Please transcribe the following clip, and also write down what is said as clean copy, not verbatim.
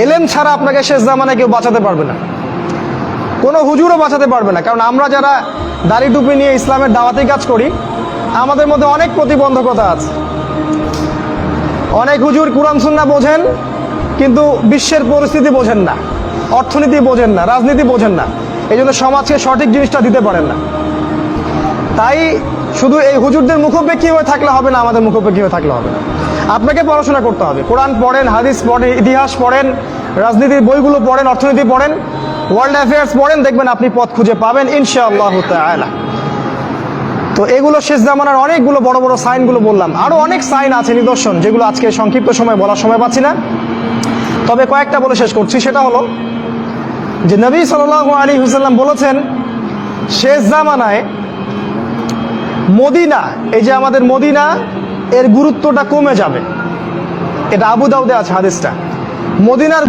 এলেম ছাড়া আপনাকে শেষ জামানায় কেউ বাঁচাতে পারবে না, কোনো হুজুরও বাঁচাতে পারবে না। কারণ আমরা যারা দাড়ি টুপি নিয়ে ইসলামের দাওয়াতি কাজ করি, আমাদের মধ্যে অনেক প্রতিবন্ধকতা আছে। অনেক হুজুর কুরআন সুন্নাহ বোঝেন, কিন্তু বিশ্বের পরিস্থিতি বোঝেন না, অর্থনীতি বোঝেন না, রাজনীতি বোঝেন না, এই জন্য সমাজকে সঠিক জিনিসটা দিতে পারেন না। তাই শুধু এই হুজুরদের মুখোপেক্ষী হয়ে থাকলে হবে না, আমাদের মুখোপেক্ষী হয়ে থাকলে হবে না। আপনাকে পড়াশোনা করতে হবে, কোরআন পড়েন, হাদিস পড়েন, ইতিহাস পড়েন, রাজনীতির বইগুলো পড়েন, অর্থনীতি পড়েন, ওয়ার্ল্ড অ্যাফেয়ার্স পড়েন, দেখবেন আপনি পথ খুঁজে পাবেন ইনশাআল্লাহ তাআলা। তো এগুলো শেষ জামানার অনেকগুলো বড় বড় সাইনগুলো বললাম, আরো অনেক সাইন আছে, নিদর্শন, যেগুলো আজকে সংক্ষিপ্ত সময় বলার সময় পাচ্ছি না। তবে কয়েকটা বলে শেষ করছি। সেটা হলো যে নবী সাল্লাল্লাহু আলাইহি ওয়াসাল্লাম বলেছেন, শেষ জামানায় মদিনা, এই যে আমাদের মদিনা, এর গুরুত্বটা কমে যাবে। এটা আবু দাউদে আছে হাদিসটা। মদিনার